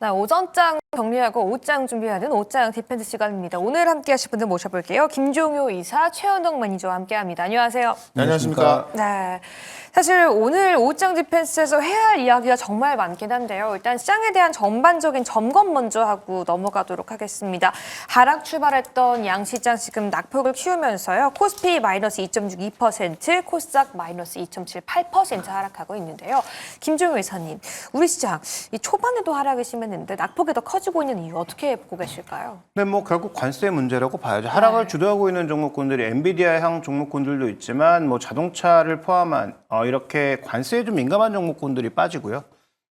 네, 오전장 정리하고 오후장 준비하는 오후장 디펜스 시간입니다. 오늘 함께 하실 분들 모셔볼게요. 김종효 이사, 최현동 매니저와 함께합니다. 안녕하세요. 네, 안녕하십니까. 네, 사실 오늘 오후장 디펜스에서 해야 할 이야기가 정말 많긴 한데요. 일단 시장에 대한 전반적인 점검 먼저 하고 넘어가도록 하겠습니다. 하락 출발했던 양시장 지금 낙폭을 키우면서요. 코스피 마이너스 2.62%, 코스닥 마이너스 2.78% 하락하고 있는데요. 김종효 이사님, 우리 시장 이 초반에도 하락이 심했는데 낙폭이 더 커지고 있는 이유 어떻게 보고 계실까요? 네, 뭐 결국 관세 문제라고 봐야죠. 하락을 주도하고 있는 종목군들이 엔비디아향 종목군들도 있지만 뭐 자동차를 포함한 이렇게 관세에 좀 민감한 종목군들이 빠지고요.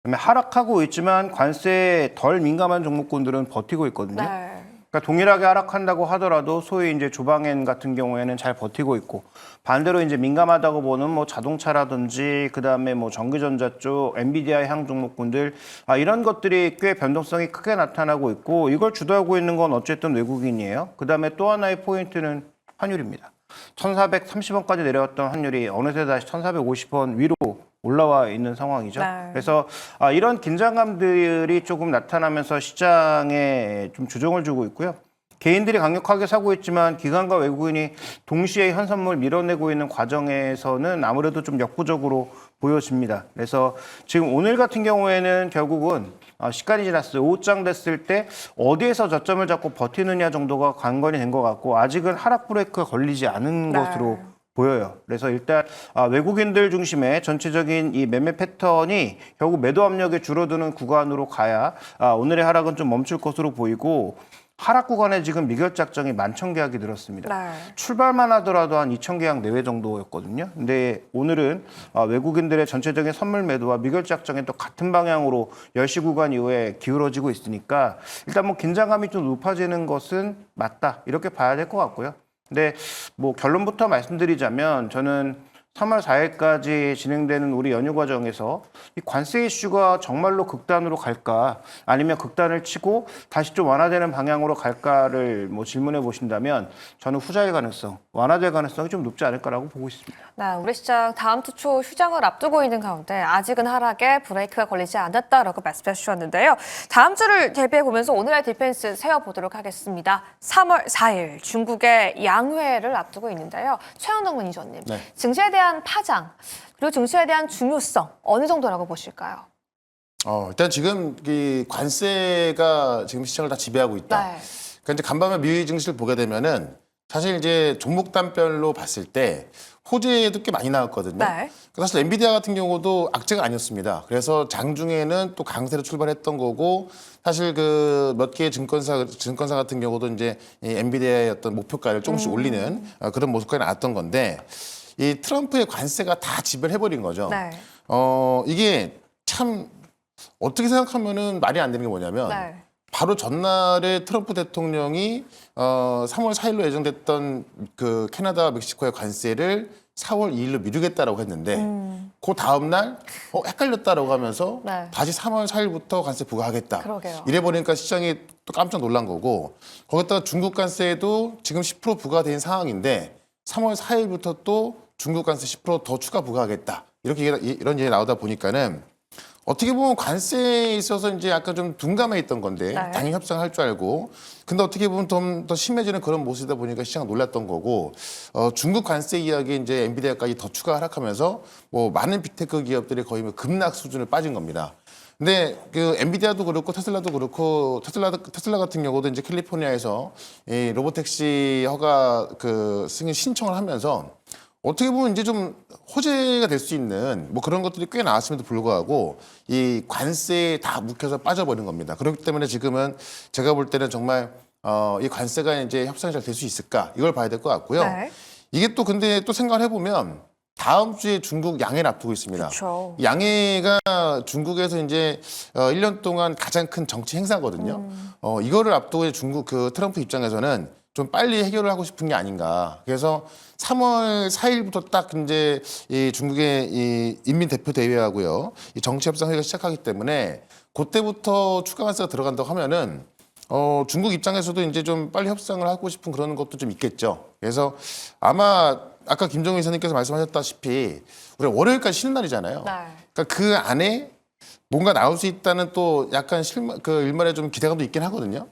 그다음에 하락하고 있지만 관세에 덜 민감한 종목군들은 버티고 있거든요. 네. 그러니까 동일하게 하락한다고 하더라도 소위 이제 주방엔 같은 경우에는 잘 버티고 있고 반대로 이제 민감하다고 보는 뭐 자동차라든지 그다음에 뭐 전기전자 쪽 엔비디아 향 종목군들 이런 것들이 꽤 변동성이 크게 나타나고 있고 이걸 주도하고 있는 건 어쨌든 외국인이에요. 그다음에 또 하나의 포인트는 환율입니다. 1,430원까지 내려왔던 환율이 어느새 다시 1,450원 위로 올라와 있는 상황이죠. 네. 그래서 이런 긴장감들이 조금 나타나면서 시장에 좀 주종을 주고 있고요. 개인들이 강력하게 사고 있지만 기관과 외국인이 동시에 현선물 밀어내고 있는 과정에서는 아무래도 좀 역부족으로 보여집니다. 그래서 지금 오늘 같은 경우에는 결국은 시간이 지났어요. 오후장 됐을 때 어디에서 저점을 잡고 버티느냐 정도가 관건이 된 것 같고 아직은 하락 브레이크가 걸리지 않은 네. 것으로 보여요. 그래서 일단 외국인들 중심의 전체적인 이 매매 패턴이 결국 매도 압력이 줄어드는 구간으로 가야 오늘의 하락은 좀 멈출 것으로 보이고 하락 구간에 지금 미결 작정이 11,000계약이 늘었습니다. 네. 출발만 하더라도 한 2,000계약 내외 정도였거든요. 근데 오늘은 외국인들의 전체적인 선물 매도와 미결 작정이 또 같은 방향으로 10시 구간 이후에 기울어지고 있으니까 일단 뭐 긴장감이 좀 높아지는 것은 맞다. 이렇게 봐야 될 것 같고요. 근데 뭐 결론부터 말씀드리자면 저는 3월 4일까지 진행되는 우리 연휴 과정에서 이 관세 이슈가 정말로 극단으로 갈까 아니면 극단을 치고 다시 좀 완화되는 방향으로 갈까를 뭐 질문해 보신다면 저는 후자의 가능성, 완화될 가능성이 좀 높지 않을까라고 보고 있습니다. 네, 우리 시장 다음 주 초 휴장을 앞두고 있는 가운데 아직은 하락에 브레이크가 걸리지 않았다라고 말씀해 주셨는데요. 다음 주를 대비해 보면서 오늘의 디펜스 세워보도록 하겠습니다. 3월 4일 중국의 양회를 앞두고 있는데요. 최현동 매니저님, 네. 증시에 대한 파장 그리고 증시에 대한 중요성 어느 정도라고 보실까요? 일단 지금 이 관세가 지금 시장을 다 지배하고 있다. 네. 그러니까 이제 간밤에 미국 증시를 보게 되면은 사실 이제 종목 단별로 봤을 때 호재도 꽤 많이 나왔거든요. 네. 사실 엔비디아 같은 경우도 악재가 아니었습니다. 그래서 장중에는 또 강세로 출발했던 거고 사실 그 몇 개의 증권사 같은 경우도 이제 이 엔비디아의 어떤 목표가를 조금씩 올리는 그런 모습까지 나왔던 건데 이 트럼프의 관세가 다 지배를 해버린 거죠. 네. 이게 참 어떻게 생각하면은 말이 안 되는 게 뭐냐면 네. 바로 전날에 트럼프 대통령이 3월 4일로 예정됐던 그 캐나다와 멕시코의 관세를 4월 2일로 미루겠다라고 했는데 그 다음 날 헷갈렸다라고 하면서 네. 다시 3월 4일부터 관세 부과하겠다. 그러게요. 이래 보니까 시장이 또 깜짝 놀란 거고 거기다가 중국 관세도 지금 10% 부과된 상황인데 3월 4일부터 또 중국 관세 10%더 추가 부과하겠다. 이런 얘기 나오다 보니까는 어떻게 보면 관세에 있어서 이제 약간 좀 둔감해 있던 건데 네. 당연히 협상할 줄 알고 근데 어떻게 보면 좀 더 심해지는 그런 모습이다 보니까 시장은 놀랐던 거고 중국 관세 이야기 이제 엔비디아까지 더 추가 하락하면서 뭐 많은 빅테크 기업들이 거의 뭐 급락 수준을 빠진 겁니다. 근데 그 엔비디아도 그렇고 테슬라도 그렇고 테슬라 같은 경우도 이제 캘리포니아에서 이 로보택시 허가 그 승인 신청을 하면서 어떻게 보면 이제 좀 호재가 될 수 있는 뭐 그런 것들이 꽤 나왔음에도 불구하고 이 관세에 다 묵혀서 빠져버린 겁니다. 그렇기 때문에 지금은 제가 볼 때는 정말 이 관세가 이제 협상이 잘 될 수 있을까 이걸 봐야 될 것 같고요. 네. 이게 또 근데 또 생각을 해보면 다음 주에 중국 양해를 앞두고 있습니다. 그렇죠. 양해가 중국에서 이제 1년 동안 가장 큰 정치 행사거든요. 이거를 앞두고 중국 그 트럼프 입장에서는 좀 빨리 해결을 하고 싶은 게 아닌가. 그래서 3월 4일부터 딱 이제 이 중국의 이 인민대표대회하고요. 이 정치협상회의가 시작하기 때문에 그때부터 추가 관세가 들어간다고 하면은 중국 입장에서도 이제 좀 빨리 협상을 하고 싶은 그런 것도 좀 있겠죠. 그래서 아마 아까 김정은 이사님께서 말씀하셨다시피 우리가 월요일까지 쉬는 날이잖아요. 네. 그러니까 그 안에 뭔가 나올 수 있다는 또 약간 그 일말에 좀 기대감도 있긴 하거든요.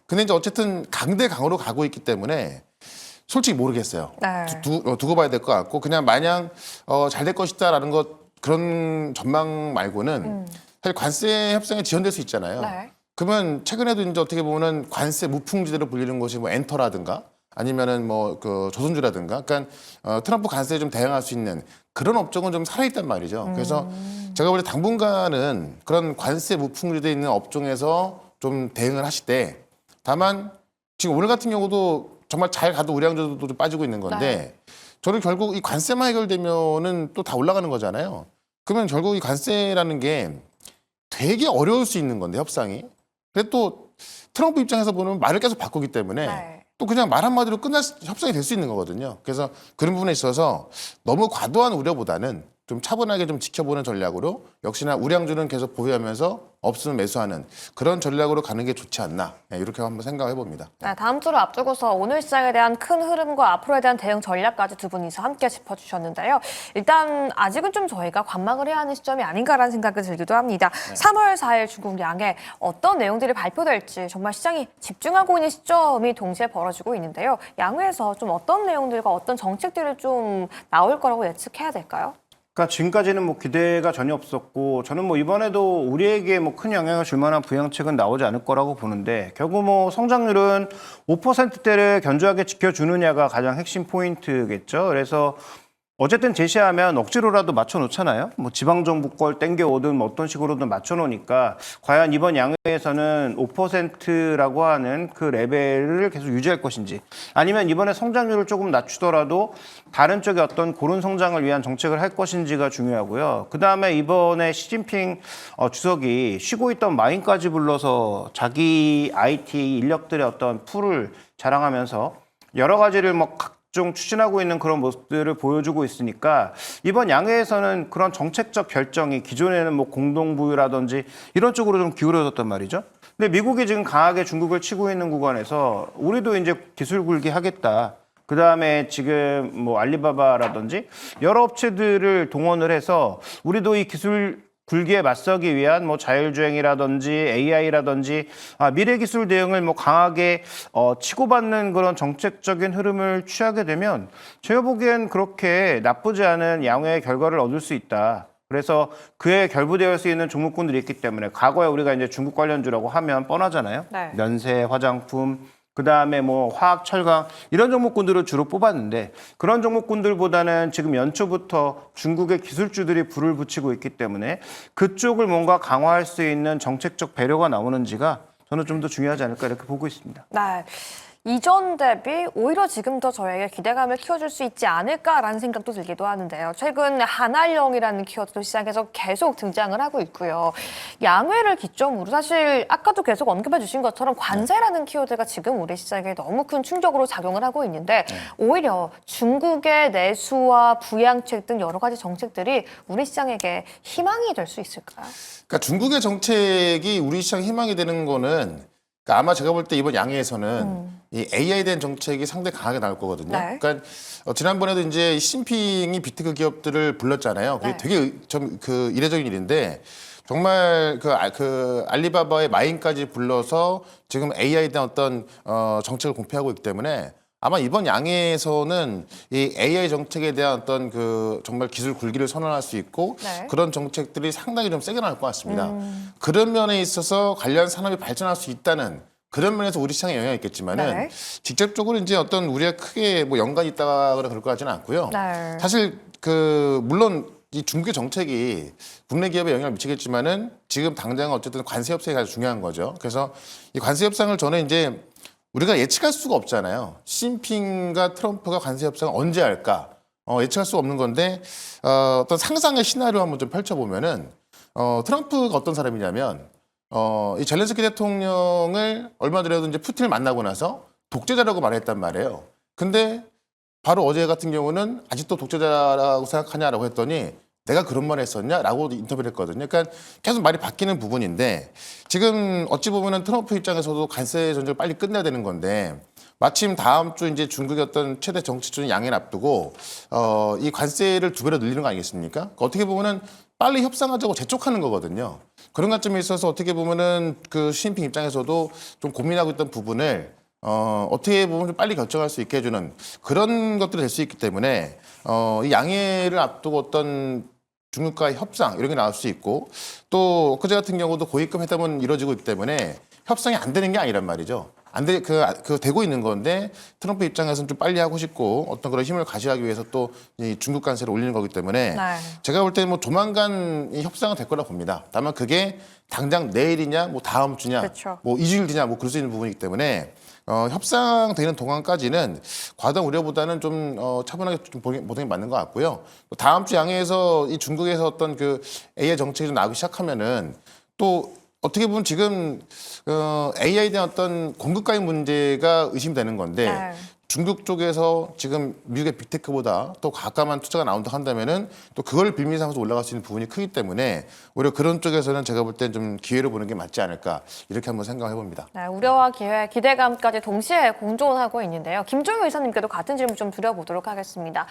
근데 이제 어쨌든 강대강으로 가고 있기 때문에 솔직히 모르겠어요. 네. 두고 봐야 될 것 같고 그냥 마냥 잘 될 것이다라는 그런 전망 말고는 사실 관세 협상에 지연될 수 있잖아요. 네. 그러면 최근에도 이제 어떻게 보면은 관세 무풍지대로 불리는 것이 뭐 엔터라든가 아니면은 뭐 그 조선주라든가, 그러니까 트럼프 관세에 좀 대응할 수 있는 그런 업종은 좀 살아있단 말이죠. 그래서 제가 볼 때 당분간은 그런 관세 무풍지대에 있는 업종에서 좀 대응을 하시되, 다만 지금 오늘 같은 경우도 정말 잘 가도 우량주도 좀 빠지고 있는 건데 저는 결국 이 관세만 해결되면은 또 다 올라가는 거잖아요. 그러면 결국 이 관세라는 게 되게 어려울 수 있는 건데 협상이. 근데 또 트럼프 입장에서 보면 말을 계속 바꾸기 때문에 네. 또 그냥 말 한마디로 협상이 될 수 있는 거거든요. 그래서 그런 부분에 있어서 너무 과도한 우려보다는 좀 차분하게 좀 지켜보는 전략으로, 역시나 우량주는 계속 보유하면서 없으면 매수하는 그런 전략으로 가는 게 좋지 않나, 이렇게 한번 생각해 봅니다. 네, 다음 주를 앞두고서 오늘 시장에 대한 큰 흐름과 앞으로에 대한 대응 전략까지 두 분이서 함께 짚어주셨는데요. 일단 아직은 좀 저희가 관망을 해야 하는 시점이 아닌가라는 생각이 들기도 합니다. 3월 4일 중국 양에 어떤 내용들이 발표될지 정말 시장이 집중하고 있는 시점이 동시에 벌어지고 있는데요. 양회에서 좀 어떤 내용들과 어떤 정책들이 좀 나올 거라고 예측해야 될까요? 그러니까 지금까지는 뭐 기대가 전혀 없었고, 저는 뭐 이번에도 우리에게 뭐 큰 영향을 줄 만한 부양책은 나오지 않을 거라고 보는데, 결국 뭐 성장률은 5%대를 견조하게 지켜주느냐가 가장 핵심 포인트겠죠. 그래서 어쨌든 제시하면 억지로라도 맞춰놓잖아요. 뭐 지방정부 걸 땡겨오든 뭐 어떤 식으로든 맞춰놓으니까 과연 이번 양회에서는 5%라고 하는 그 레벨을 계속 유지할 것인지, 아니면 이번에 성장률을 조금 낮추더라도 다른 쪽에 어떤 고른 성장을 위한 정책을 할 것인지가 중요하고요. 그다음에 이번에 시진핑 주석이 쉬고 있던 마인까지 불러서 자기 IT 인력들의 어떤 풀을 자랑하면서 여러 가지를 뭐 좀 추진하고 있는 그런 모습들을 보여주고 있으니까 이번 양회에서는 그런 정책적 결정이 기존에는 뭐 공동부유라든지 이런 쪽으로 좀 기울어졌단 말이죠. 근데 미국이 지금 강하게 중국을 치고 있는 구간에서 우리도 이제 기술 굴기 하겠다. 그다음에 지금 뭐 알리바바라든지 여러 업체들을 동원을 해서 우리도 이 기술 굴기에 맞서기 위한 뭐 자율주행이라든지 AI라든지 미래 기술 대응을 뭐 강하게 치고받는 그런 정책적인 흐름을 취하게 되면 제가 보기엔 그렇게 나쁘지 않은 양회의 결과를 얻을 수 있다. 그래서 그에 결부될 수 있는 종목군들이 있기 때문에, 과거에 우리가 이제 중국 관련주라고 하면 뻔하잖아요. 네. 면세, 화장품, 그다음에 뭐 화학, 철강 이런 종목군들을 주로 뽑았는데, 그런 종목군들보다는 지금 연초부터 중국의 기술주들이 불을 붙이고 있기 때문에 그쪽을 뭔가 강화할 수 있는 정책적 배려가 나오는지가 저는 좀 더 중요하지 않을까 이렇게 보고 있습니다. 네. 이전 대비 오히려 지금 더 저에게 기대감을 키워줄 수 있지 않을까라는 생각도 들기도 하는데요. 최근 한알령이라는 키워드도 시장에서 계속 등장을 하고 있고요. 양회를 기점으로 사실 아까도 계속 언급해 주신 것처럼 관세라는 키워드가 지금 우리 시장에 너무 큰 충격으로 작용을 하고 있는데, 오히려 중국의 내수와 부양책 등 여러 가지 정책들이 우리 시장에게 희망이 될 수 있을까요? 그러니까 중국의 정책이 우리 시장 희망이 되는 거는, 그러니까 아마 제가 볼 때 이번 양회에서는 이 AI에 대한 정책이 상당히 강하게 나올 거거든요. 네. 그러니까 지난번에도 이제 시진핑이 비트크 기업들을 불렀잖아요. 그게 네. 되게 좀 그 이례적인 일인데, 정말 그 알리바바의 마인까지 불러서 지금 AI에 대한 어떤 정책을 공표하고 있기 때문에 아마 이번 양회에서는 이 AI 정책에 대한 어떤 그 정말 기술 굴기를 선언할 수 있고, 네. 그런 정책들이 상당히 좀 세게 나올 것 같습니다. 그런 면에 있어서 관련 산업이 발전할 수 있다는 그런 면에서 우리 시장에 영향이 있겠지만은, 네. 직접적으로 이제 어떤 우리가 크게 뭐 연관이 있다거나 그럴 것 같지는 않고요. 네. 사실 물론 이 중국의 정책이 국내 기업에 영향을 미치겠지만은 지금 당장 어쨌든 관세 협상이 가장 중요한 거죠. 그래서 이 관세 협상을 저는 이제 우리가 예측할 수가 없잖아요. 시진핑과 트럼프가 관세 협상을 언제 할까? 예측할 수가 없는 건데, 어떤 상상의 시나리오 한번 좀 펼쳐보면은, 트럼프가 어떤 사람이냐면, 이 젤렌스키 대통령을 얼마 전에도 이제 푸틴을 만나고 나서 독재자라고 말했단 말이에요. 근데 바로 어제 같은 경우는 아직도 독재자라고 생각하냐라고 했더니 내가 그런 말 했었냐라고 인터뷰를 했거든요. 그러니까 계속 말이 바뀌는 부분인데, 지금 어찌 보면은 트럼프 입장에서도 관세 전쟁을 빨리 끝내야 되는 건데, 마침 다음 주 이제 중국의 어떤 최대 정치적인 양해를 앞두고 이 관세를 2배로 늘리는 거 아니겠습니까? 그러니까 어떻게 보면은 빨리 협상하자고 재촉하는 거거든요. 그런 관점에 있어서 어떻게 보면은 그 시진핑 입장에서도 좀 고민하고 있던 부분을 어떻게 보면 좀 빨리 결정할 수 있게 해주는 그런 것들이 될 수 있기 때문에 이 양해를 앞두고 어떤 중국과의 협상 이런 게 나올 수 있고 또 엊그제 같은 경우도 고위급 회담은 이루어지고 있기 때문에 협상이 안 되는 게 아니란 말이죠. 그 되고 있는 건데 트럼프 입장에서는 좀 빨리 하고 싶고 어떤 그런 힘을 가시하기 위해서 또 이 중국 관세를 올리는 거기 때문에 네. 제가 볼 때는 뭐 조만간 이 협상은 될 거라 봅니다. 다만 그게 당장 내일이냐, 뭐 다음 주냐, 그렇죠. 뭐 2주일 뒤냐, 뭐 그럴 수 있는 부분이기 때문에 협상되는 동안까지는 과도한 우려보다는 좀 차분하게 좀 보는 게 맞는 것 같고요. 또 다음 주 양해에서 이 중국에서 어떤 그 AI 정책이 좀 나오기 시작하면은 또 어떻게 보면 지금 AI에 대한 어떤 공급과의 문제가 의심되는 건데 네. 중국 쪽에서 지금 미국의 빅테크보다 또 가까운 투자가 나온다 한다면은 또 그걸 빌미 삼아서 올라갈 수 있는 부분이 크기 때문에 오히려 그런 쪽에서는 제가 볼 땐 좀 기회를 보는 게 맞지 않을까 이렇게 한번 생각해 봅니다. 네, 우려와 기대감까지 동시에 공존하고 있는데요. 김종윤 이사님께도 같은 질문 좀 드려보도록 하겠습니다.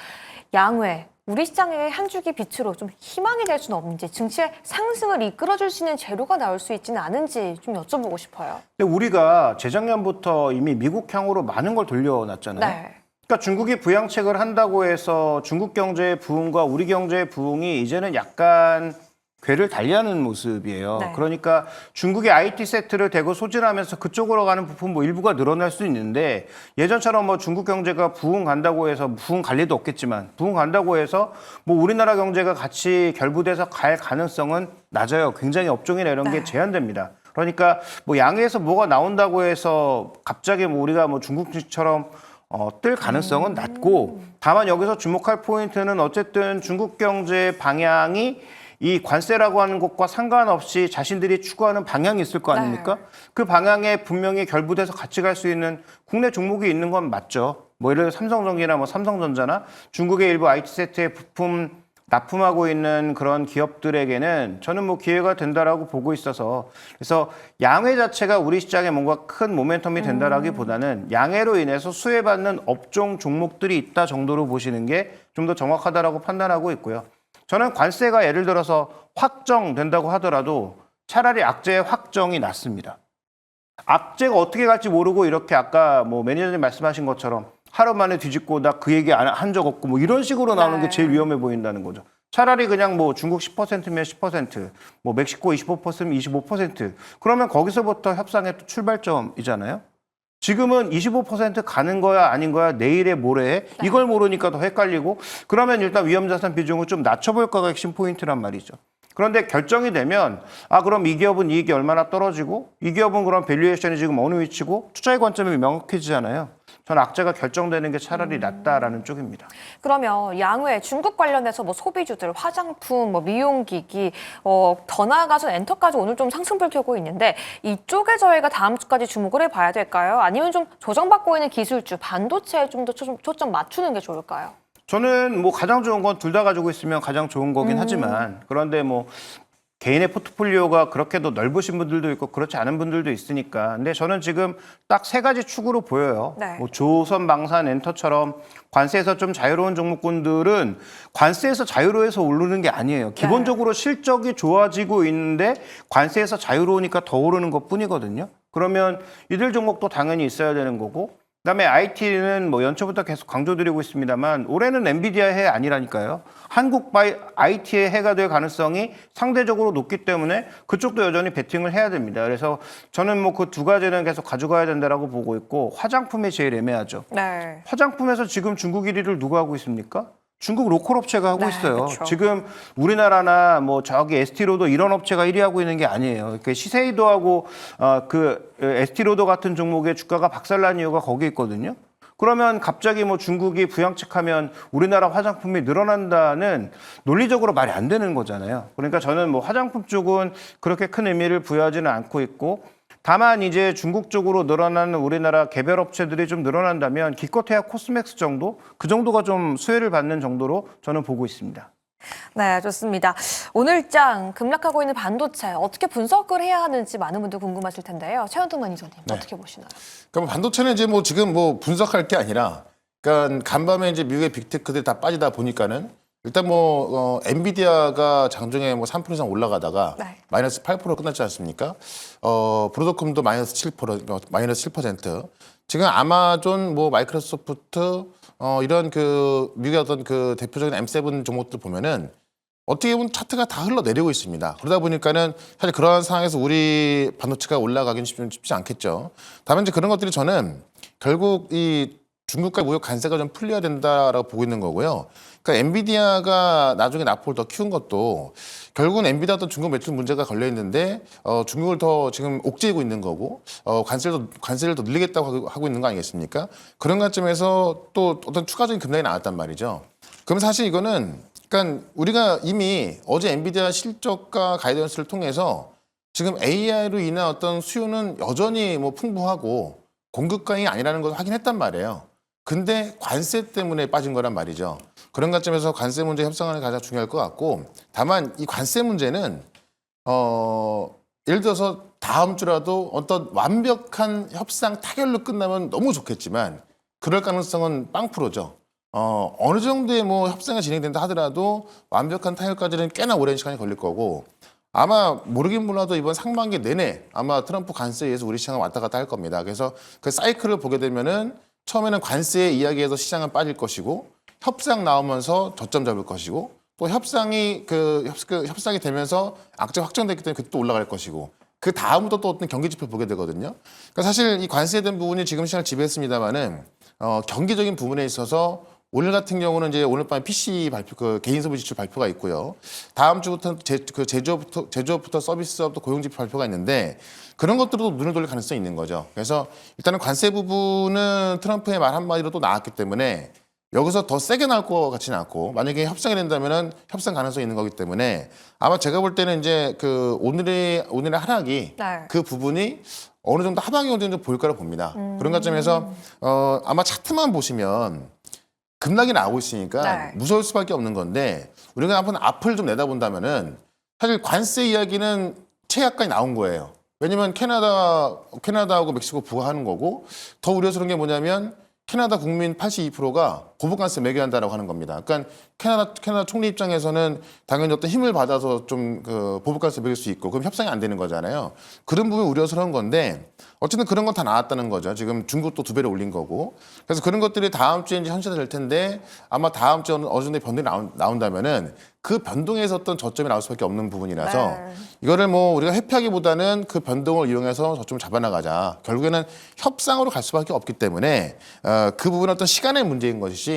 양회, 우리 시장의 한 줄기 빛으로 좀 희망이 될 수는 없는지, 증시의 상승을 이끌어줄 수 있는 재료가 나올 수 있지는 않은지 좀 여쭤보고 싶어요. 근데 우리가 재작년부터 이미 미국향으로 많은 걸 돌려놨잖아요. 네. 그러니까 중국이 부양책을 한다고 해서 중국 경제의 부흥과 우리 경제의 부흥이 이제는 약간 궤를 달리하는 모습이에요. 네. 그러니까 중국의 IT 세트를 대거 소진하면서 그쪽으로 가는 부품 뭐 일부가 늘어날 수 있는데 예전처럼 뭐 중국 경제가 부흥 간다고 해서 부흥 갈 리도 없겠지만 부흥 간다고 해서 뭐 우리나라 경제가 같이 결부돼서 갈 가능성은 낮아요. 굉장히 업종이나 이런 게 제한됩니다. 그러니까 뭐 양에서 뭐가 나온다고 해서 갑자기 뭐 우리가 뭐 중국 주식처럼 뜰 가능성은 낮고 다만 여기서 주목할 포인트는 어쨌든 중국 경제 방향이 이 관세라고 하는 것과 상관없이 자신들이 추구하는 방향이 있을 거 아닙니까? 그 방향에 분명히 결부돼서 같이 갈 수 있는 국내 종목이 있는 건 맞죠. 뭐 예를 들어 삼성전기나 뭐 삼성전자나 중국의 일부 IT 세트에 부품 납품하고 있는 그런 기업들에게는 저는 뭐 기회가 된다라고 보고 있어서 그래서 양회 자체가 우리 시장에 뭔가 큰 모멘텀이 된다라기보다는 양회로 인해서 수혜받는 업종 종목들이 있다 정도로 보시는 게 좀 더 정확하다라고 판단하고 있고요. 저는 관세가 예를 들어서 확정된다고 하더라도 차라리 악재의 확정이 낫습니다. 악재가 어떻게 갈지 모르고 이렇게 아까 뭐 매니저님 말씀하신 것처럼 하루 만에 뒤집고 나 그 얘기 한 적 없고 뭐 이런 식으로 나오는 게 제일 위험해 보인다는 거죠. 차라리 그냥 뭐 중국 10%면 10%, 뭐 멕시코 25%면 25%. 그러면 거기서부터 협상의 또 출발점이잖아요. 지금은 25% 가는 거야 아닌 거야 내일에 모레에 이걸 모르니까 더 헷갈리고 그러면 일단 위험자산 비중을 좀 낮춰볼까가 핵심 포인트란 말이죠. 그런데 결정이 되면 그럼 이 기업은 이익이 얼마나 떨어지고 이 기업은 그럼 밸류에이션이 지금 어느 위치고 투자의 관점이 명확해지잖아요. 저는 악재가 결정되는 게 차라리 낫다라는 쪽입니다. 그러면 양회, 중국 관련해서 뭐 소비주들, 화장품, 뭐 미용기기, 더 나아가서 엔터까지 오늘 좀 상승폭 켜고 있는데 이쪽에 저희가 다음 주까지 주목을 해봐야 될까요? 아니면 좀 조정받고 있는 기술주, 반도체에 좀 더 초점 맞추는 게 좋을까요? 저는 뭐 가장 좋은 건 둘 다 가지고 있으면 가장 좋은 거긴 하지만 그런데 뭐 개인의 포트폴리오가 그렇게도 넓으신 분들도 있고 그렇지 않은 분들도 있으니까. 근데 저는 지금 딱 세 가지 축으로 보여요. 네. 뭐 조선, 방산, 엔터처럼 관세에서 좀 자유로운 종목군들은 관세에서 자유로워서 오르는 게 아니에요. 기본적으로 실적이 좋아지고 있는데 관세에서 자유로우니까 더 오르는 것뿐이거든요. 그러면 이들 종목도 당연히 있어야 되는 거고 그다음에 IT는 뭐 연초부터 계속 강조드리고 있습니다만 올해는 엔비디아 해 아니라니까요. 한국 IT의 해가 될 가능성이 상대적으로 높기 때문에 그쪽도 여전히 베팅을 해야 됩니다. 그래서 저는 뭐 그 두 가지는 계속 가져가야 된다라고 보고 있고 화장품이 제일 애매하죠. 네. 화장품에서 지금 중국 1위를 누가 하고 있습니까? 중국 로컬 업체가 하고 네, 있어요. 그쵸. 지금 우리나라나 뭐 저기 ST로도 이런 업체가 1위 하고 있는 게 아니에요. 그 시세이도하고 ST로도 같은 종목의 주가가 박살난 이유가 거기 있거든요. 그러면 갑자기 뭐 중국이 부양책하면 우리나라 화장품이 늘어난다는 논리적으로 말이 안 되는 거잖아요. 그러니까 저는 뭐 화장품 쪽은 그렇게 큰 의미를 부여하지는 않고 있고 다만 이제 중국 쪽으로 늘어나는 우리나라 개별 업체들이 좀 늘어난다면 기껏해야 코스맥스 정도? 그 정도가 좀 수혜를 받는 정도로 저는 보고 있습니다. 네, 좋습니다. 오늘장 급락하고 있는 반도체 어떻게 분석을 해야 하는지 많은 분들 궁금하실 텐데요. 최현동 매니저님 어떻게 보시나요? 그러니까 반도체는 이제 뭐 지금 뭐 분석할 게 아니라, 그러니까 간밤에 이제 미국의 빅테크들이 다 빠지다 보니까는 일단 엔비디아가 장중에 3% 이상 올라가다가 네. 마이너스 8% 끝났지 않습니까? 브로드콤도 마이너스 7%, 마이너스 7%. 지금 아마존, 마이크로소프트 이런 미국의 어떤 대표적인 M7 종목들 보면은 어떻게 보면 차트가 다 흘러내리고 있습니다. 그러다 보니까는 사실 그러한 상황에서 우리 반도체가 올라가기는 쉽지 않겠죠. 다만 이제 그런 것들이 저는 결국 이 중국과 무역 관세가 좀 풀려야 된다라고 보고 있는 거고요. 그러니까 엔비디아가 나중에 납품을 더 키운 것도 결국은 엔비디아도 중국 매출 문제가 걸려 있는데 중국을 더 지금 옥죄이고 있는 거고 관세를 더 늘리겠다고 하고 있는 거 아니겠습니까? 그런 관점에서 또 어떤 추가적인 급락이 나왔단 말이죠. 그럼 사실 이거는 그러니까 우리가 이미 어제 엔비디아 실적과 가이던스를 통해서 지금 AI로 인한 어떤 수요는 여전히 풍부하고 공급강이 아니라는 걸 확인했단 말이에요. 근데 관세 때문에 빠진 거란 말이죠. 그런 관점에서 관세 문제 협상하는 게 가장 중요할 것 같고, 다만 이 관세 문제는 예를 들어서 다음 주라도 어떤 완벽한 협상 타결로 끝나면 너무 좋겠지만 그럴 가능성은 빵프로죠. 어느 정도의 협상이 진행된다 하더라도 완벽한 타결까지는 꽤나 오랜 시간이 걸릴 거고, 아마 모르긴 몰라도 이번 상반기 내내 아마 트럼프 관세에 의해서 우리 시장은 왔다 갔다 할 겁니다. 그래서 그 사이클을 보게 되면은 처음에는 관세 이야기에서 시장은 빠질 것이고, 협상 나오면서 저점 잡을 것이고, 또 협상이 협상이 되면서 악재 확정됐기 때문에 그때 또 올라갈 것이고, 그 다음부터 또 어떤 경기 지표 보게 되거든요. 그러니까 사실 이 관세에 대한 부분이 지금 시장을 지배했습니다만은 경기적인 부분에 있어서 오늘 같은 경우는 이제 오늘 밤에 PC 발표, 개인 소비 지출 발표가 있고요. 다음 주부터는 제조업부터 서비스업부터 고용 지표 발표가 있는데 그런 것들도 눈을 돌릴 가능성이 있는 거죠. 그래서 일단은 관세 부분은 트럼프의 말 한마디로 또 나왔기 때문에 여기서 더 세게 나올 것 같지는 않고, 만약에 협상이 된다면은 협상 가능성이 있는 거기 때문에 아마 제가 볼 때는 이제 오늘의 하락이 네. 그 부분이 어느 정도 하방이 어느 정도 보일 거라고 봅니다. 그런 관점에서 아마 차트만 보시면 급락이 나오고 있으니까 네. 무서울 수밖에 없는 건데, 우리가 한번 앞을 좀 내다본다면은 사실 관세 이야기는 최악까지 나온 거예요. 왜냐면 캐나다하고 멕시코 부과하는 거고, 더 우려스러운 게 뭐냐면 캐나다 국민 82%가 고부관세 매겨야 한다라고 하는 겁니다. 그러니까 캐나다 총리 입장에서는 당연히 어떤 힘을 받아서 좀 보복관세 매길 수 있고, 그럼 협상이 안 되는 거잖아요. 그런 부분이 우려스러운 건데 어쨌든 그런 건 다 나왔다는 거죠. 지금 중국도 2배로 올린 거고. 그래서 그런 것들이 다음 주에 이제 현실화될 텐데, 아마 다음 주에 어느 정도의 변동이 나온다면은 그 변동에서 어떤 저점이 나올 수밖에 없는 부분이라서 네. 이거를 우리가 회피하기보다는 그 변동을 이용해서 저점을 잡아나가자. 결국에는 협상으로 갈 수밖에 없기 때문에 그 부분은 어떤 시간의 문제인 것이지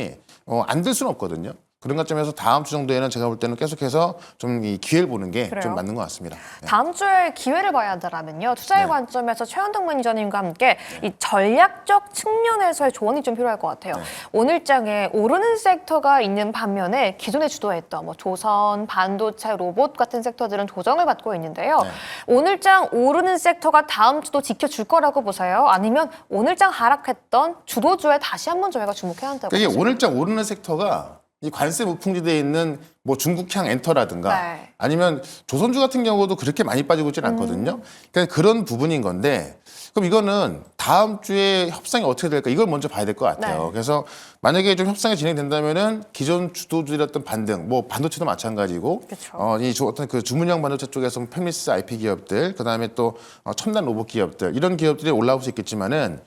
안 될 수는 없거든요. 그런 관점에서 다음 주 정도에는 제가 볼 때는 계속해서 좀 이 기회를 보는 게 그래요? 좀 맞는 것 같습니다. 네. 다음 주에 기회를 봐야 한다면요. 투자의 네. 관점에서 최현덕 매니저님과 함께 이 전략적 측면에서의 조언이 좀 필요할 것 같아요. 네. 오늘장에 오르는 섹터가 있는 반면에 기존에 주도했던 조선, 반도체, 로봇 같은 섹터들은 조정을 받고 있는데요. 네. 오늘장 오르는 섹터가 다음 주도 지켜줄 거라고 보세요? 아니면 오늘장 하락했던 주도주에 다시 한번 저희가 주목해야 한다고 이게 보세요? 오늘장 오르는 섹터가 이 관세 무풍지대에 있는 중국향 엔터라든가 네. 아니면 조선주 같은 경우도 그렇게 많이 빠지고 있지는 않거든요. 그러니까 그런 부분인 건데, 그럼 이거는 다음 주에 협상이 어떻게 될까, 이걸 먼저 봐야 될 것 같아요. 네. 그래서 만약에 좀 협상이 진행된다면은 기존 주도주들의 반등, 반도체도 마찬가지고, 그쵸. 어떤 주문형 반도체 쪽에서 페미스 IP 기업들, 그 다음에 또 첨단 로봇 기업들, 이런 기업들이 올라올 수 있겠지만은,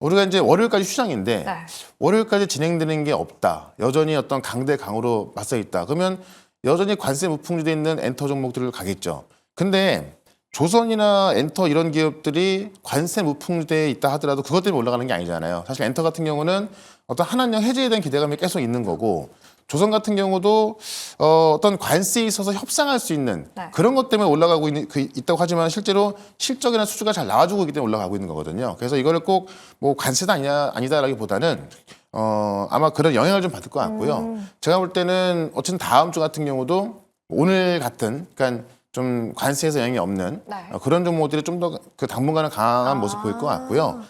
우리가 이제 월요일까지 휴장인데 네. 월요일까지 진행되는 게 없다. 여전히 어떤 강대 강으로 맞서 있다. 그러면 여전히 관세 무풍지대에 있는 엔터 종목들을 가겠죠. 근데 조선이나 엔터 이런 기업들이 관세 무풍지대에 있다 하더라도 그것 때문에 올라가는 게 아니잖아요. 사실 엔터 같은 경우는 어떤 한한령 해제에 대한 기대감이 계속 있는 거고, 조선 같은 경우도 어떤 관세에 있어서 협상할 수 있는 네. 그런 것 때문에 올라가고 있다고 하지만 실제로 실적이나 수주가 잘 나와주고 있기 때문에 올라가고 있는 거거든요. 그래서 이거를 꼭 관세다 아니다라기보다는 아마 그런 영향을 좀 받을 것 같고요. 제가 볼 때는 어쨌든 다음 주 같은 경우도 오늘 같은, 그러니까 좀 관세에서 영향이 없는 네. 그런 종목들이 좀 더 당분간은 강한 모습 보일 것 같고요.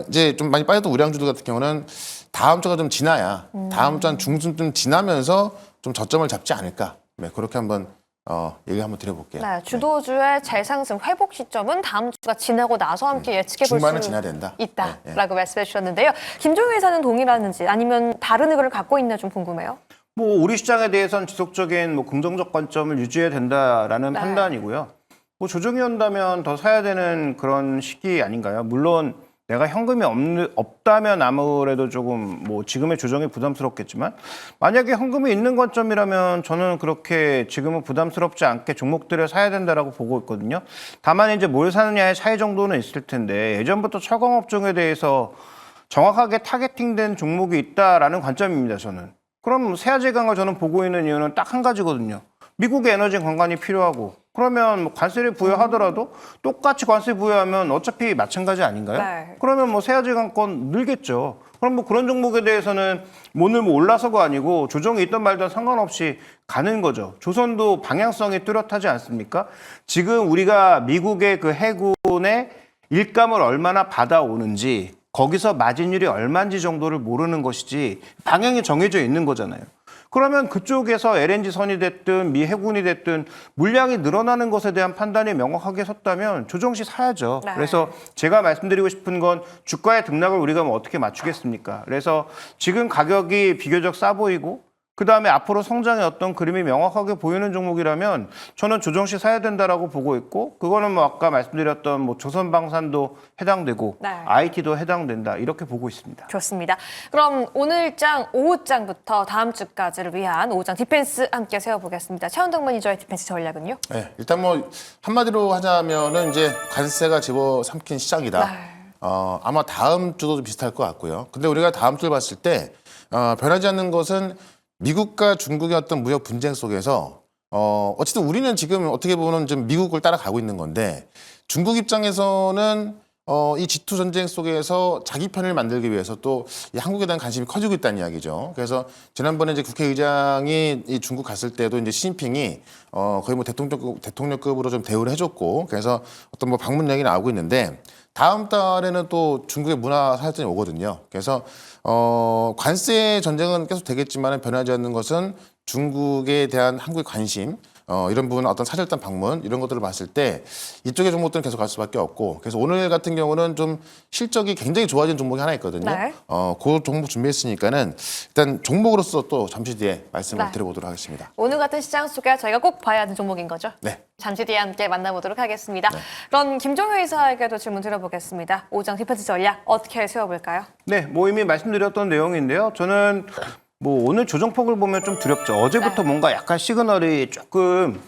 이제 좀 많이 빠졌던 우량주들 같은 경우는 다음 주가 좀 지나야, 다음 주 한 중순쯤 지나면서 좀 저점을 잡지 않을까. 네, 그렇게 한번 얘기 한번 드려볼게요. 네, 주도주의 재상승 회복 시점은 다음 주가 지나고 나서 함께 예측해 볼 중반은 수 지나야 된다. 있다라고 말씀해 주셨는데요. 김종희 의사는 동일하는지 아니면 다른 의견을 갖고 있나 좀 궁금해요. 뭐 우리 시장에 대해서는 지속적인 뭐 긍정적 관점을 유지해야 된다라는 네. 판단이고요. 뭐 조정이 온다면 더 사야 되는 그런 시기 아닌가요? 물론 내가 현금이 없다면 아무래도 조금 뭐 지금의 조정이 부담스럽겠지만 만약에 현금이 있는 관점이라면 저는 그렇게 지금은 부담스럽지 않게 종목들을 사야 된다라고 보고 있거든요. 다만 이제 뭘 사느냐의 차이 정도는 있을 텐데 예전부터 철강업종에 대해서 정확하게 타겟팅된 종목이 있다라는 관점입니다. 저는. 그럼 세아제강을 저는 보고 있는 이유는 딱 한 가지거든요. 미국의 에너지 관광이 필요하고 그러면 뭐 관세를 부여하더라도 똑같이 관세 부여하면 어차피 마찬가지 아닌가요? 네. 그러면 뭐 세아제강권 늘겠죠. 그럼 뭐 그런 종목에 대해서는 오늘 뭐 올라서가 아니고 조정이 있던 말든 상관없이 가는 거죠. 조선도 방향성이 뚜렷하지 않습니까? 지금 우리가 미국의 그 해군의 일감을 얼마나 받아오는지 거기서 마진율이 얼마인지 정도를 모르는 것이지 방향이 정해져 있는 거잖아요. 그러면 그쪽에서 LNG 선이 됐든 미 해군이 됐든 물량이 늘어나는 것에 대한 판단이 명확하게 섰다면 조정시 사야죠. 네. 그래서 제가 말씀드리고 싶은 건 주가의 등락을 우리가 뭐 어떻게 맞추겠습니까? 그래서 지금 가격이 비교적 싸 보이고 그다음에 앞으로 성장의 어떤 그림이 명확하게 보이는 종목이라면 저는 조정시 사야 된다라고 보고 있고 그거는 뭐 아까 말씀드렸던 뭐 조선방산도 해당되고 네. IT도 해당된다 이렇게 보고 있습니다. 좋습니다. 그럼 오늘장, 오후장부터 다음 주까지를 위한 오후장 디펜스 함께 세워보겠습니다. 최원동 매니저의 디펜스 전략은요? 네, 일단 뭐 한마디로 하자면은 이제 관세가 집어삼킨 시장이다. 네. 아마 다음 주도 좀 비슷할 것 같고요. 근데 우리가 다음 주를 봤을 때 변하지 않는 것은 미국과 중국의 어떤 무역 분쟁 속에서 어쨌든 우리는 지금 어떻게 보면 좀 미국을 따라가고 있는 건데 중국 입장에서는 이 G2 전쟁 속에서 자기 편을 만들기 위해서 또 이 한국에 대한 관심이 커지고 있다는 이야기죠. 그래서 지난번에 이제 국회의장이 이 중국 갔을 때도 이제 시진핑이 거의 뭐 대통령급으로 좀 대우를 해줬고 그래서 어떤 뭐 방문 얘기 나오고 있는데 다음 달에는 또 중국의 문화 사절단이 오거든요. 그래서 관세 전쟁은 계속 되겠지만 변하지 않는 것은 중국에 대한 한국의 관심 이런 부분 어떤 사절단 방문 이런 것들을 봤을 때 이쪽의 종목들은 계속 갈 수밖에 없고 그래서 오늘 같은 경우는 좀 실적이 굉장히 좋아진 종목이 하나 있거든요. 네. 그 종목 준비했으니까는 일단 종목으로서 또 잠시 뒤에 말씀을 네. 드려보도록 하겠습니다. 오늘 같은 시장 속에 저희가 꼭 봐야 하는 종목인 거죠? 네. 잠시 뒤에 함께 만나보도록 하겠습니다. 그럼 김종효 이사에게도 질문 드려보겠습니다. 오후장 디펜스 전략 어떻게 세워볼까요? 네, 뭐 이미 말씀드렸던 내용인데요. 저는 뭐 오늘 조정폭을 보면 좀 두렵죠. 어제부터 네. 뭔가 약간 시그널이 조금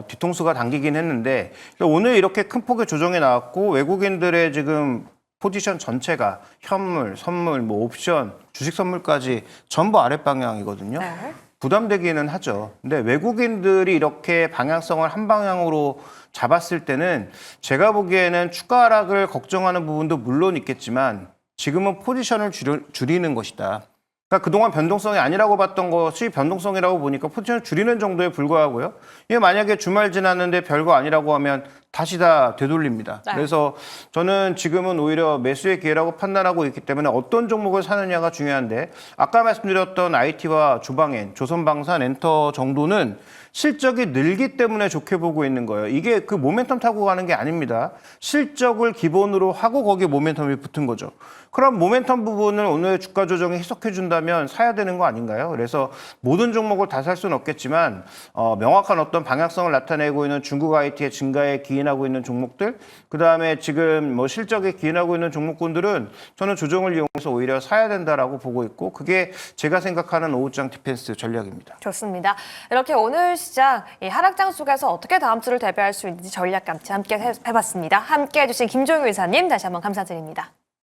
뒤통수가 당기긴 했는데 오늘 이렇게 큰 폭의 조정이 나왔고 외국인들의 지금 포지션 전체가 현물, 선물, 뭐 옵션, 주식 선물까지 전부 아랫 방향이거든요. 네. 부담되기는 하죠. 근데 외국인들이 이렇게 방향성을 한 방향으로 잡았을 때는 제가 보기에는 추가 하락을 걱정하는 부분도 물론 있겠지만 지금은 포지션을 줄이는 것이다. 그러니까 그동안 변동성이 아니라고 봤던 것이 변동성이라고 보니까 포지션을 줄이는 정도에 불과하고요. 이게 만약에 주말 지났는데 별거 아니라고 하면 다시 다 되돌립니다. 네. 그래서 저는 지금은 오히려 매수의 기회라고 판단하고 있기 때문에 어떤 종목을 사느냐가 중요한데 아까 말씀드렸던 IT와 주방엔, 조선방산, 엔터 정도는 실적이 늘기 때문에 좋게 보고 있는 거예요. 이게 그 모멘텀 타고 가는 게 아닙니다. 실적을 기본으로 하고 거기에 모멘텀이 붙은 거죠. 그럼 모멘텀 부분을 오늘 주가 조정에 해석해 준다면 사야 되는 거 아닌가요? 그래서 모든 종목을 다 살 수는 없겠지만 명확한 어떤 방향성을 나타내고 있는 중국 IT의 증가에 기인하고 있는 종목들, 그다음에 지금 뭐 실적에 기인하고 있는 종목군들은 저는 조정을 이용해서 오히려 사야 된다라고 보고 있고 그게 제가 생각하는 오후장 디펜스 전략입니다. 좋습니다. 이렇게 오늘 시장 이 하락장 속에서 어떻게 다음 주를 대비할 수 있는지 전략 감치 함께 해봤습니다. 함께 해주신 김종효 이사님 다시 한번 감사드립니다.